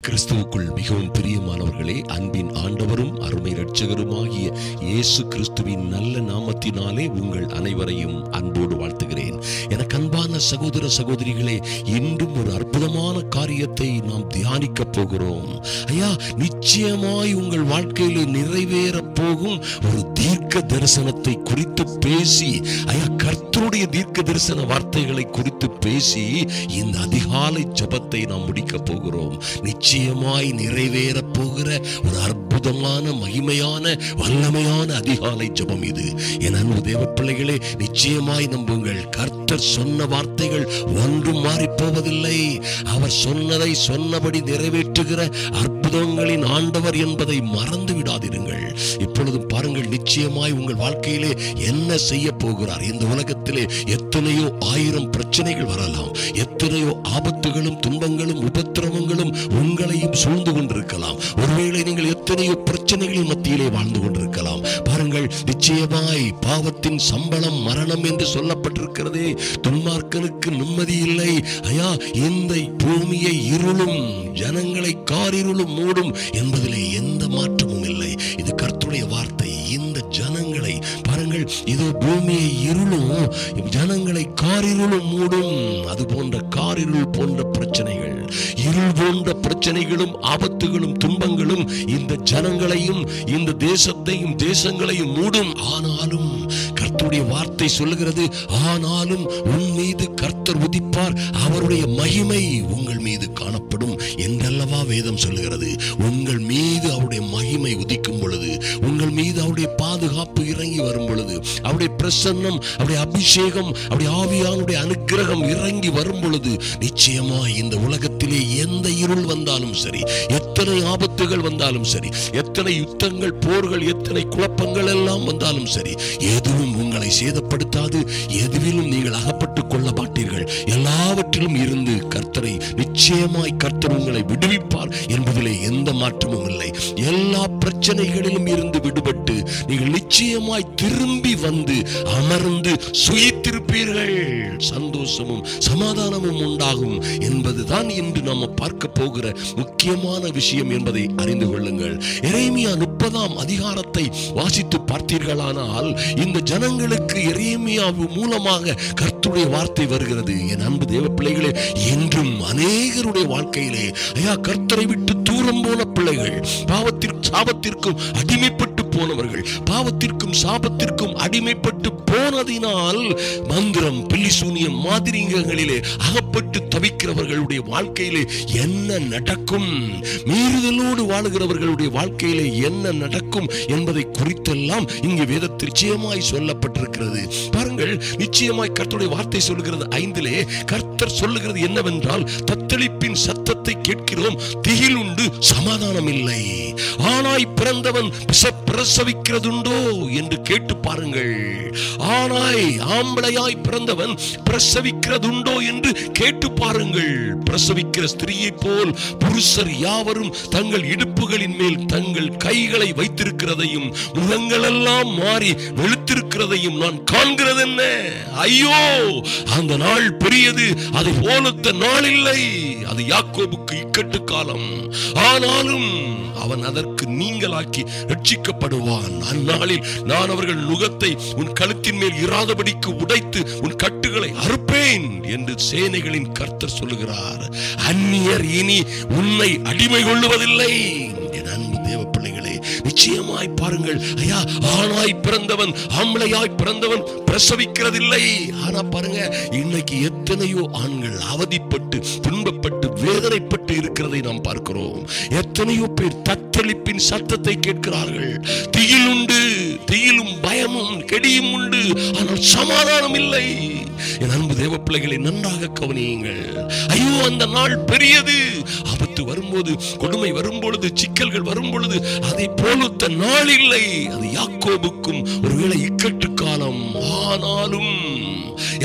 கிறிஸ்துவுக்குள் மிகவும் பிரியமானவர்களே, அன்பின் ஆண்டவரும் அருமை இரட்சகருமாகிய இயேசு கிறிஸ்துவின் நல்ல நாமத்தினாலே உங்கள் அனைவரையும் அன்போடு வாழ்த்துகிறேன். எனக்கு அன்பான சகோதர சகோதரிகளே, இன்றும் ஒரு அற்புதமான காரியத்தை நாம் தியானிக்க போகிறோம். ஐயா, நிச்சயமாய் உங்கள் வாழ்க்கையிலே நிறைவேற போகும் ஒரு தீர்க்க தரிசனத்தை குறித்து பேசி, ஐயா கர்த்தருடைய தீர்க்க தரிசன வார்த்தைகளை குறித்து பேசி இந்த அதிகாலை ஜெபத்தை நாம் முடிக்க போகிறோம். நிச்சயமாய் நிறைவேற போகிற ஒரு அற்புதமான மகிமையான வல்லமையான அதிகாலை ஜெபம் இது. என் அன்பு தேவ பிள்ளைகளே, நிச்சயமாய் நம்புங்கள். கர்த்தர் சொன்ன வார்த்தைகள் ஒன்றும் மாறி போவதில்லை. அவர் சொன்னதை சொன்னபடி நிறைவேற்றுகிற அற்புதங்களின் ஆண்டவர் என்பதை மறந்து விடாதிருங்கள். இப்பொழுதும் பாருங்கள், நிச்சயமாய் உங்கள் வாழ்க்கையிலே என்ன செய்ய போகிறார். இந்த உலகத்திலே எத்தனையோ ஆயிரம் பிரச்சனைகள் வரலாம், எத்தனையோ ஆபத்துகளும் துன்பங்களும் உபத்திரவங்களும் உங்களையும் சூழ்ந்து கொண்டிருக்கலாம். ஒருவேளை நீங்கள் எத்தனையோ பிரச்சனைகளின் மத்தியிலே வாழ்ந்து கொண்டிருக்கலாம். பாருங்கள், நிச்சயமாய் பாவத்தின் சம்பளம் மரணம் என்று சொல்லப்பட்டிருக்கிறதே. துன்மார்க்கனுக்கு நிம்மதி இல்லை. ஐயா, இந்த பூமியை இருளும் ஜனங்களை காரிருளும் மூடும் என்பதிலே எந்த மாற்றமும் இல்லை. இது கர்த்தருடைய வார்த்தை. இந்த ஜனங்களை பாருங்கள், இதோ பூமியை இருளும் ஜனங்களை காரிருளும் மூடும். அது போன்ற காரிருள் போன்ற பிரச்சனைகள், இருள் போன்ற பிரச்சனைகளும் ஆபத்துகளும் துன்பங்களும் இந்த ஜனங்களையும் இந்த தேசத்தையும் தேசங்களையும் மூடும். ஆனாலும் கர்த்தருடைய வார்த்தை சொல்லுகிறது, ஆனாலும் உன் மீது கர்த்தர் உதிப்பார், அவருடைய மகிமை உங்கள் மீது காணப்படும் என்றல்லவா வேதம் சொல்லுகிறது. உங்கள் மீது அவருடைய மகிமை உதிக்கும் பொழுது, உங்கள் மீது அவருடைய பாதுகாப்பு இறங்கி வரும் பொழுது, அவருடைய பிரசன்னம், அவருடைய அபிஷேகம், அவருடைய ஆவியானுடைய அனுக்கிரகம் இறங்கி வரும் பொழுது, நிச்சயமா இந்த உலகத்திலே எந்த இருள் வந்தாலும் சரி, எத்தனை ஆபத்துகள் வந்தாலும் சரி, எத்தனை யுத்தங்கள், போர்கள், எத்தனை குழப்பங்கள் எல்லாம் வந்தாலும் சரி, எதுவும் உங்களை சேதப்படுத்தாது. எதுவிலும் நீங்கள் அகப்பட்டுக் கொள்ள மாட்டீர்கள். எல்லாவற்றிலும் இருந்து கர்த்தரை நிச்சயமாய் கர்த்தர் உங்களை விடுவிப்பார் என்பதிலே எந்த மாற்றமும் இல்லை. எல்லா பிரச்சனைகளிலும் இருந்து விடுபட்டு நீங்கள் நிச்சயமாய் திரும்பி வந்து அமர்ந்து சுயித்திருப்பீர்கள். சந்தோஷமும் சமாதானமும் உண்டாகும் என்பதுதான் இன்று நாம் பார்க்க போகிற முக்கியமான விஷயம் என்பதை அறிந்து கொள்ளுங்கள். எரேமியா 30ஆம் அதிகாரத்தை வாசித்து பார்த்தீர்களானால், இந்த ஜனங்களுக்கு எரேமியா மூலமாக கர்த்தருடைய வார்த்தை வருகிறது. என் அன்பு தேவ பிள்ளைகளே, இன்றும் அநேகருடைய வாழ்க்கையிலே ஐயா கர்த்தரை விட்டு தூரம் போன பிள்ளைகள், சாபத்திற்கும் அடிமைப்பட்டு போனவர்கள், பாவத்திற்கும் சாபத்திற்கும் அடிமைப்பட்டு போனதினால் மந்திரம், பில்லிசூனியம், மாதிரிகளிலே அகப்பட்டு தவிக்கிறவர்களுடைய வாழ்க்கையிலே என்ன நடக்கும், மீறுதலோடு வாழுகிறவர்களுடைய வாழ்க்கையிலே என்ன நடக்கும் என்பதை குறித்தெல்லாம் இங்கு வேதத்தில் நிச்சயமாய் சொல்லப்பட்டிருக்கிறது. பாருங்கள், நிச்சயமாய் கர்த்தருடைய வார்த்தை சொல்லுகிறது 5 கர்த்தர் சொல்லுகிறது என்னவென்றால், தத்தளிப்பின் சத்தத்தை கேட்கிறோம், திகில் உண்டு, சமாதானம் இல்லை. ஆனாய் பிறந்தவன் பிரசவிக்கிறதுண்டோ என்று கேட்டு பாருங்கள். ஆனாய் ஆம்பளையாய் பிறந்தவன் பிரசவிக்கிறதுண்டோ என்று கேட்டு பாருங்கள். பிரசவிக்கிற ஸ்திரீயை போல் புருஷர் யாவரும் தங்கள் இடுப்புகளின் மேல் தங்கள் கைகளை வைத்திருக்கிறதையும் முகங்கள் எல்லாம் மாறி வெளுத்திருக்கிறதையும் நான் காண்கிறது என்ன? ஐயோ, அந்த நாள் பெரியது, அதை போலத்த நாள் இல்லை. அது யாக்கோபுக்கு இக்கட்டு காலம், ஆனாலும் அவன் அதற்கு நீங்களாக்கி ரட்சிக்கப்படுவான். அந்நாளில் நான் அவர்கள் நுகத்தை உன் கழுத்தின் மேல் இராதபடிக்கு உடைத்து உன் கட்டுகளை அறுப்பேன் என்று சேனைகளின் கர்த்தர் சொல்லுகிறார். அந்நியர் இனி உன்னை அடிமை கொள்ளுவதில்லை. என் அன்பு தேவ பிள்ளைகளே, நிச்சயமாய் பாருங்கள், ஐயா ஆணாய் பிறந்தவன் ஆம்பளையாய் பிறந்தவன் பிரசவிக்கிறதில்லை. ஆனா பாருங்க, இன்னைக்கு எத்தனையோ ஆண்கள் அவதிப்பட்டு துன்பப்பட்டு வேதனைப்பட்டு இருக்கிறதை நாம் பார்க்கிறோம். எத்தனையோ பேர் தத்தளிப்பின் சத்தத்தை கேட்கிறார்கள். திகில் உண்டு, திகிலும் பயமும் கெடியும் உண்டு, ஆனால் சமாதானம் இல்லை. என் அன்பு தேவ பிள்ளைகளை நன்றாக கவனியுங்கள். ஐயோ, அந்த நாள் பெரியது. ஆபத்து வரும்போது, கொடுமை வரும்பொழுது, சிக்கல்கள் வரும் பொழுது அதை போலத்த நாள் இல்லை. அது யாக்கோபுக்கும் ஒருவேளை இக்கட்டு காலம், ஆனாலும்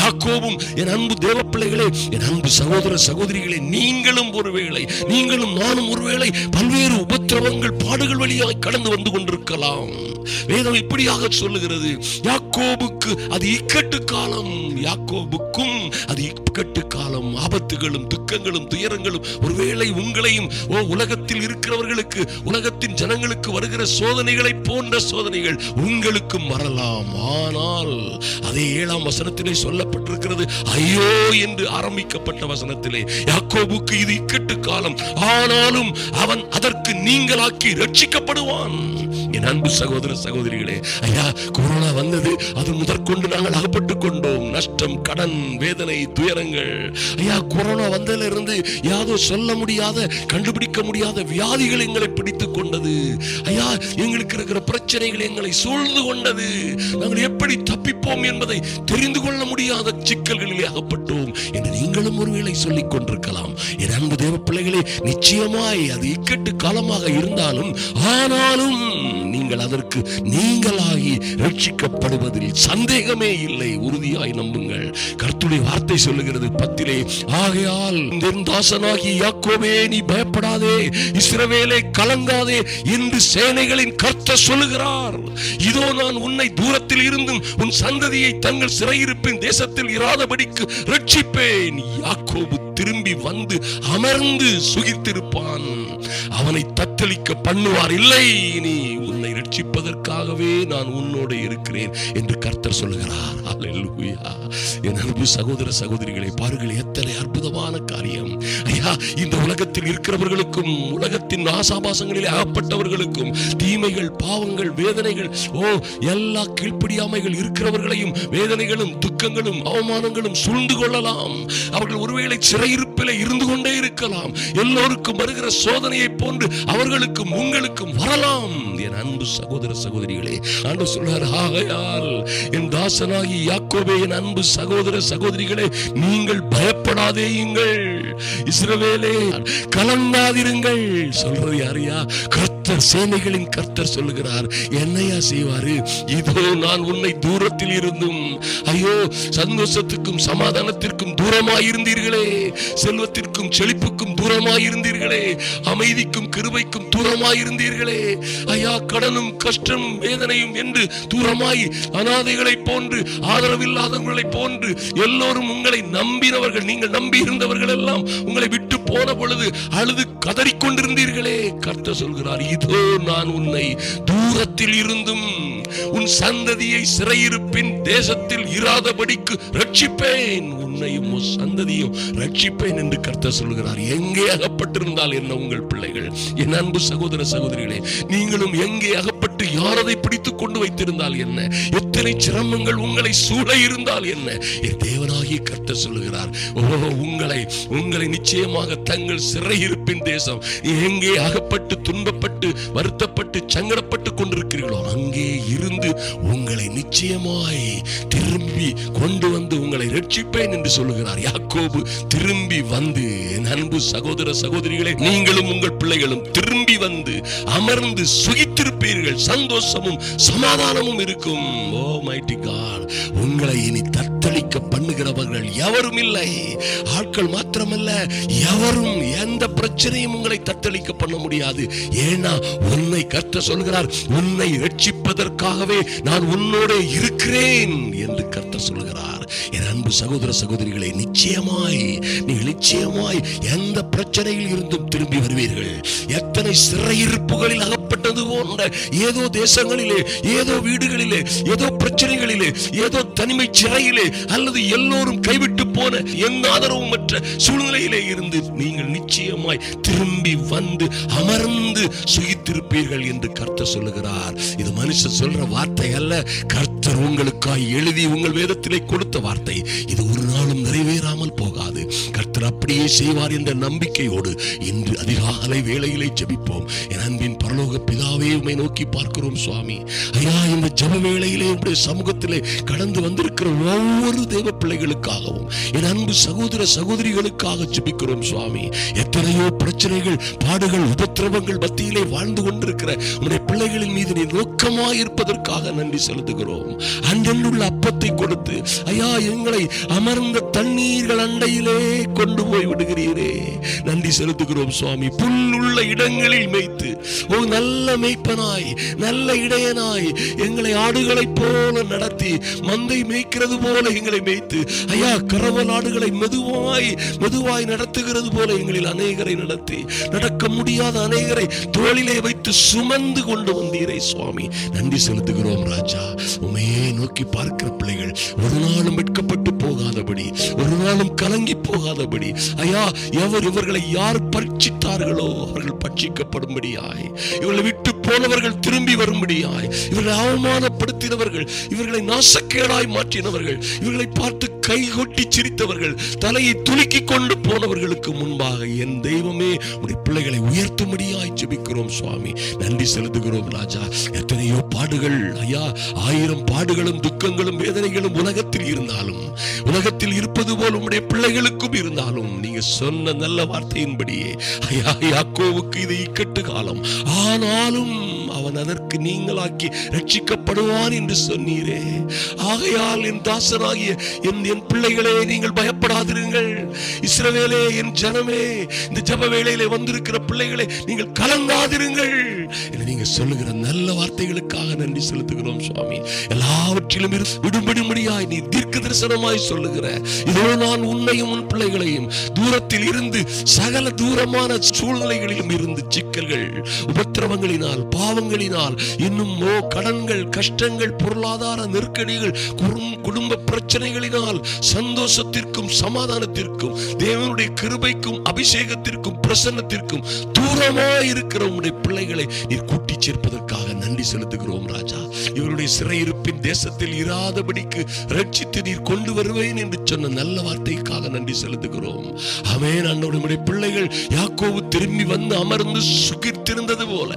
யாக்கோபும் என் அன்பு தேவ பிள்ளைகளே, என் அன்பு சகோதர சகோதரிகளே, நீங்களும் ஒருவேளை, நீங்களும் நானும் ஒருவேளை பல்வேறு உபத்திரவங்கள் பாடுகள் வழியாக கடந்து வந்து கொண்டிருக்கலாம். வேதம் இப்படியாக சொல்லுகிறது, யாக்கோபுக்கு அது இக்கட்டு காலம், யாக்கோபுக்கும் அது இக்கட்டு காலம். ஆபத்துகளும் துக்கங்களும் துயரங்களும் ஒருவேளை உங்களையும் உலகத்தில் இருக்கிறவர்களுக்கு, உலகத்தின் ஜனங்களுக்கு வருகிற சோதனைகளை போன்ற சோதனைகள் உங்களுக்கும் வரலாம். ஆனால் அதே 7ஆம் வசனத்திலே சொல்லப்பட்டிருக்கிறது, ஐயோ என்று ஆரம்பிக்கப்பட்ட வசனத்திலே, யாக்கோபுக்கு இது இக்கட்டு காலம், ஆனாலும் அவன் அதற்கு நீங்களாக்கி ரட்சிக்கப்படுவான். என் அன்பு சகோதர சகோதரிகளே, ஐயா கொரோனா வந்தது, அது முதற்கொண்டு நாங்கள் அகப்பட்டுக் கொண்டோம். நஷ்டம், கடன், வேதனை, துயரங்கள். ஐயா கொரோனா வந்ததிலிருந்து இருந்து யாதோ சொல்ல முடியாத, கண்டுபிடிக்க முடியாத வியாதிகள் எங்களை பிடித்துக் கொண்டது. ஐயா எங்களுக்கு இருக்கிற பிரச்சனைகள் எங்களை சூழ்ந்து கொண்டது. நாங்கள் எப்படி தப்பிப்போம் என்பதை தெரிந்து கொள்ள முடியாத சிக்கல்களிலே அகப்பட்டோம் என்று நீங்களும் ஒருவேளை சொல்லிக் கொண்டிருக்கலாம். என் அன்பு தேவ பிள்ளைகளே, நிச்சயமாய் அது இக்கட்டு காலமாக இருந்தாலும், ஆனாலும் நீங்கள் அதற்கு நீங்களாகி ரட்சிக்கப்படுவதில் சந்தேகமே இல்லை. உறுதியாய் நம்புங்கள். கர்த்தருடைய வார்த்தை சொல்லுகிறது 10, ஆகையால் என் தாசனாகிய யாக்கோபே நீ பயப்படாதே, இஸ்ரவேலே கலங்காதே என்று சேனைகளின் கர்த்தர் சொல்லுகிறார். இதோ நான் உன்னை தூரத்தில் இருந்தும் உன் சந்ததியை தங்கள் சிறையிருப்பின் தேசத்தில் இராதபடிக்கு ரட்சிப்பேன். யாக்கோபு திரும்பி வந்து அமர்ந்து சுகித்திருப்பான், அவனை தத்தளிக்க பண்ணுவார் இல்லை. நீ உன்னை ரட்சிப்பதற்காகவே நான் உன்னோடு இருக்கிறேன் என்று கர்த்தர் சொல்லுகிறார். அல்லேலூயா. என் அன்பு சகோதர சகோதரிகளை பாருங்கள், எத்தனை அற்புதமான காரியம். ஐயா இந்த உலகத்தில் இருக்கிறவர்களுக்கும், உலகத்தின் ஆசாபாசங்களிலே அகப்பட்டவர்களுக்கும், தீமைகள், பாவங்கள், வேதனைகள், எல்லா கீழ்ப்படியாமைகள் இருக்கிறவர்களையும் வேதனைகளும் துக்கங்களும் அவமானங்களும் சூழ்ந்து கொள்ளலாம். அவர்கள் ஒருவேளை சிறையிருப்பிலே இருந்து கொண்டே இருக்கலாம். எல்லோருக்கும் வருகிற சோதனையை போன்று அவர்களுக்கும் உங்களுக்கும் வரலாம். என் அன்பு சகோதர சகோதரிகளே, ஆண்டவர் சொல்றார், ஆகையால் என் தாசனாகி யாக்கோபே, என் அன்பு சகோதர சகோதரிகளே, நீங்கள் பயப்படாதேயுங்கள், இஸ்ரவேலே கலங்காதிருங்கள். சொல்றது யாரையா? கர்த்தர், சேனைகளின் கர்த்தர் சொல்லுகிறார். என்னையா செய்வாரு? இதோ நான் உன்னை தூரத்தில் இருந்தும், ஐயோ சந்தோஷத்துக்கும் சமாதானத்திற்கும் தூரமாயிருந்தீர்களே, செல்வத்திற்கும் செழிப்புக்கும் தூரமாயிருந்தீர்களே, அமைதிக்கும் கிருபைக்கும் தூரமாயிருந்தீர்களே, ஐயா கடனும் கஷ்டமும் வேதனையும் என்று தூரமாய் அநாதைகளை போன்று, ஆதரவில்லாதவர்களை போன்று எல்லோரும் உங்களை நம்பினவர்கள், நீங்கள் நம்பி இருந்தவர்கள் எல்லாம் உங்களை விட்டு போன பொழுது அழுது கதறிக்கொண்டிருந்தீர்களே. கர்த்தர் சொல்கிறார், இதோ நான் உன்னை தூரத்தில் இருந்தும் உன் சந்ததியை சிறையிருப்பின் தேசத்தில் இராதபடிக்கு ரட்சிப்பேன், உன்னையும் உன் சந்ததியும் ரட்சிப்பேன் என்று கர்த்தர் சொல்கிறார். எங்கே அகப்பட்டிருந்தால் என்ன உங்கள் பிள்ளைகள்? என் அன்பு சகோதர சகோதரிகளே, நீங்களும் எங்கே அகப்பட்டு யாரதை பிடித்துக் கொண்டு வைத்திருந்தால் என்ன, எத்தனை சிரமங்கள் உங்களை சூழ இருந்தால் என்ன, என் தேவனாகிய கர்த்தர் சொல்லுகிறார், உங்களை நிச்சயமாக தங்கள் சிறையிருப்பின் தேசம், எங்கே அகப்பட்டு துன்பப்பட்டு வருத்தப்பட்டு சங்கடப்பட்டு கொண்டிருக்கிறீர்களோ அங்கே இருந்து உங்களை நிச்சயமாய் திரும்பி கொண்டு வந்து உங்களை ரட்சிப்பேன் என்று சொல்லுகிறார். யாக்கோபு திரும்பி வந்து, என் அன்பு சகோதர சகோதரிகளே, நீங்களும் உங்கள் பிள்ளைகளும் திரும்பி வந்து அமர்ந்து சுகித்திருப்பீர்கள். சந்தோஷமும் சமாதானமும் இருக்கும். ஓ மைட்டி காட், உங்களை இனி தத்தளிக்க பண்ணுகிறவர்கள் எவரும் இல்லை. ஆட்கள் மாத்திரமல்ல, எவரும் எந்த பிரச்சனையும் உங்களை தத்தளிக்க பண்ண முடியாது. ஏன்னா உன்னை கர்த்தர் சொல்கிறார், உன்னை ரட்சிப்பதற்காகவே நான் உன்னோட இருக்கிறேன் என்று கர்த்தர் சொல்கிறார். என் அன்பு சகோதர சகோதரிகளை, நீங்கள் நிச்சயமாய் எந்த பிரச்சனையில் இருந்தும் திரும்பி வருவீர்கள். எத்தனை சிறையிருப்புகளில் அகப்பட்டது போன்ற ஏதோ தேசங்களிலே, ஏதோ வீடுகளிலே, ஏதோ பிரச்சனைகளிலே, ஏதோ தனிமை சிறையிலே, அல்லது எல்லோரும் கைவிட்டு போன எந்த ஆதரவும் மற்ற சூழ்நிலையிலே இருந்து நீங்கள் நிச்சயமாய் திரும்பி வந்து அமர்ந்து சுகித்திருப்பீர்கள் என்று கர்த்தர் சொல்லுகிறார். இது மனுஷன் சொல்ற வார்த்தை அல்ல, கர்த்தர் உங்களுக்காய் எழுதி உங்கள் வேதத்திலே கொடுத்த வார்த்தை. இது ஒரு நாளும் நிறைவேறாமல் போகாது. கர்த்தர் அப்படியே செய்வார் என்ற நம்பிக்கையோடு இன்று அதிகாலை வேளையிலே ஜெபிப்போம். என் அன்பின் பரலோக பிதாவே, உம்மை நோக்கி பார்க்கிறோம் சுவாமி. ஐயா, இந்த ஜெப வேளையிலே உம்முடைய சமூகத்திலே கடந்து வந்திருக்கிற ஒவ்வொரு தேவ பிள்ளைகளுக்காகவும், என் அன்பு சகோதர சகோதரிகளுக்காக ஜெபிக்கிறோம் சுவாமி. எத்தனையோ பிரச்சனைகள், பாடுகள், உபத்திரவங்கள் மத்தியிலே வாழ்ந்து கொண்டிருக்கிற உம்முடைய பிள்ளைகளின் மீது நீ நோக்கமாய் இருப்பதற்காக நன்றி செலுத்துகிறோம். அன்றென்றுள்ள அப்பத்தை கொடுத்து ஐயா எங்களை அமர்ந்த தண்ணீர்கள் அண்டையிலே கொண்டு போய் விடுகிறீரே, நன்றி செலுத்துகிறோம் சுவாமி. புல்லுள்ள இடங்களில் மேய்த்து நல்ல மேய்ப்பனாய், நல்ல இடையனாய் எங்களை ஆடுகளைப் போல நடத்தி, மந்தை மேய்க்கிறது போல எங்களை மேய்த்து ஐயா கரவல் ஆடுகளை மெதுவாய் நடத்துகிறது போல எங்களில் அநேகரை நடத்தி, நடக்க முடியாத அநேகரை தோளிலே வைத்து சுமந்து கொண்டு வந்தீரே சுவாமி, நன்றி செலுத்துகிறோம் ராஜா. உமையே நோக்கி பார்க்கிற பிள்ளைகள் ஒரு நாளும் வெட்கப்பட்டு போகாதபடி, ஒரு நாளும் கலங்கி போகாதபடி ஐயா இவர்களை யார் பட்சித்தார்களோ அவர்கள் பட்சிக்கப்படும்படியாய், இவர்களை விட்டு போனவர்கள் திரும்பி வரும்படியாய், இவர்களை அவமானப்படுத்தினவர்கள், இவர்களை நாசக்கேடாய் மாற்றினவர்கள், இவர்களை பார்த்து கை கொட்டி சிரித்தவர்கள், தலையை துலுக்கி கொண்டு போனவர்களுக்கு முன்பாக என் தெய்வமே உடைய பிள்ளைகளை உயர்த்தும்படியாய் ஜெபிக்கிறோம் சுவாமி, நன்றி செலுத்துகிறோம் ராஜா. எத்தனையோ பாடுகள் ஐயா, 1000 பாடுகளும் துக்கங்களும் வேதனைகளும் உலகத்தில் இருந்தாலும், உலகத்தில் இருப்பது போல் உம்முடைய பிள்ளைகளுக்கும் இருந்தாலும், நீங்க சொன்ன நல்ல வார்த்தையின்படியே ஐயா யாக்கோவுக்கு இது இக்கட்டு காலம், ஆனாலும் அவன் அதற்கு நீங்களாக்கி ரட்சிக்கப்படுவான் என்று சொன்னீரே. ஆகையால் என் தாசனாகிய என் பிள்ளைகளே நீங்கள் பயப்படாதிருங்கள். இஸ்ரவேலே என் ஜனமே, இந்த ஜெப வேளையிலே வந்திருக்கிற பிள்ளைகளே நீங்கள் கலங்காதிருங்கள் என்று நீங்க சொல்லுகிற நல்ல வார்த்தைகளுக்காக நன்றி செலுத்துகிறோம் சுவாமி. எல்லாவற்றிலும் விடுபடும்படியாய் நீ தீர்க்க தரிசனமாய் சொல்லுகிற, இதோ நான் உன்னையும் உன் பிள்ளைகளையும் தூரத்தில் இருந்து சகல தூரமான சூழ்நிலைகளிலும் இருந்து சிக்கல்கள், உபத்திரவங்களினால், பாவங்களினால், இன்னும் கடன்கள், கஷ்டங்கள், பொருளாதார நெருக்கடிகள், குடும்ப பிரச்சனைகளினால் சந்தோஷத்திற்கும் சமாதானத்திற்கும் தேவனுடைய கிருபைக்கும் அபிஷேகத்திற்கும் பிரசன்னத்திற்கும் தூரமாய் இருக்கிற உம்முடைய பிள்ளைகளை நீர் கூட்டி சேர்ப்பதற்காக நன்றி செலுத்துகிறோம் ராஜா. இவருடைய சிறையிருப்பின் தேசத்தில் இராதபடிக்கு ரட்சித்து நீர் கொண்டு வருவேன் என்று சொன்ன நல்ல வார்த்தைக்காக நன்றி செலுத்துகிறோம். ஆமென். நம்முடைய பிள்ளைகள் யாக்கோபு திரும்பி வந்து அமர்ந்து சுகித்திருந்தது போல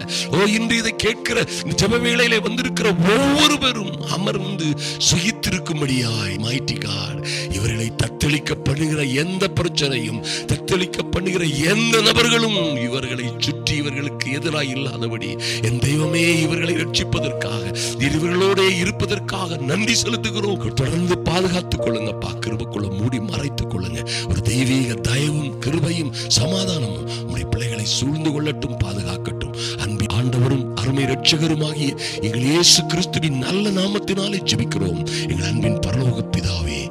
இன்று இதை கேட்கிற ஜெப வேளையிலே வந்திருக்கிற ஒவ்வொருவரும் அமர்ந்து சுகித்திருக்கும்படியாய் மைட்டி காட் இவர்களை தத்தளிக்க பண்ணுகிற எந்த பிரச்சனையும், தத்தளிக்க பண்ணுகிற எந்த நபர்களும் இவர்களை சுற்றி இவர்களுக்கு எதிராக இல்லாதபடி என் தெய்வமே இவர்களை ரட்சிப்பதற்காக இவர்களோட இருப்பதற்காக நன்றி செலுத்துகிறோம். தொடர்ந்து பாதுகாத்துக் கொள்ளுங்கப்பா, கிருபைக்குள்ள மூடி மறைத்துக் கொள்ளுங்க. ஒரு தெய்வீக தயவும் கிருபையும் சமாதானமும் உம்முடைய பிள்ளைகளை சூழ்ந்து கொள்ளட்டும், பாதுகாக்கட்டும். அன்பின் ஆண்டவரும் அருமை இரட்சகருமாகிய எங்கள் இயேசு கிறிஸ்துவின் நல்ல நாமத்தினாலே ஜெபிக்கிறோம் எங்கள் அன்பின் பரலோக பிதாவே.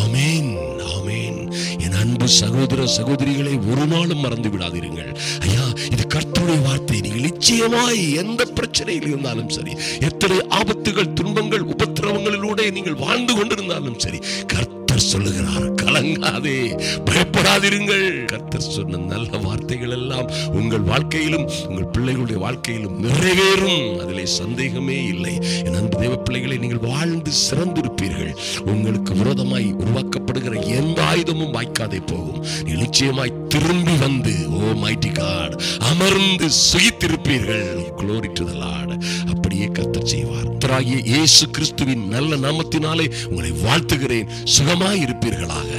ஆமென், ஆமென். என் அன்பு சகோதர சகோதரிகளை ஒரு நாளும் மறந்து விடாதீர்கள் ஐயா. இது கர்த்தருடைய வார்த்தை. நீங்கள் நிச்சயமாய் எந்த பிரச்சனையில் இருந்தாலும் சரி, எத்தனை ஆபத்துகள், துன்பங்கள், உபத்திரவங்களிலூടെ நீங்கள் வாழ்ந்து கொண்டிருந்தாலும் சரி, கர்த்தர் சொல்லுகிறார், கலங்காதே, பயப்படாதிருங்கள். கர்த்தர் சொன்ன நல்ல வார்த்தைகள் எல்லாம் உங்கள் வாழ்க்கையிலும் உங்கள் பிள்ளைகளுடைய வாழ்க்கையிலும் நிறைவேறும், அதிலே சந்தேகமே இல்லை. என் அன்பு தேவ பிள்ளைகளை, நீங்கள் வாழ்ந்து சிறந்திருப்பீர்கள். உங்களுக்கு விரோதமாய் உருவாக்கப்படுகிற எந்த ஆயுதமும் வாய்க்காதே போகும். நீங்கள் நிச்சயமாய் திரும்பி வந்து ஓ மைட்டி காட் அமர்ந்து சுகித்திருப்பீர்கள். Glory to the Lord. அப்படியே கர்த்தர் செய்வார். கர்த்தராகிய இயேசு கிறிஸ்துவின் நல்ல நாமத்தினாலே உங்களை வாழ்த்துகிறேன். சுகமாய் இருப்பீர்களாக.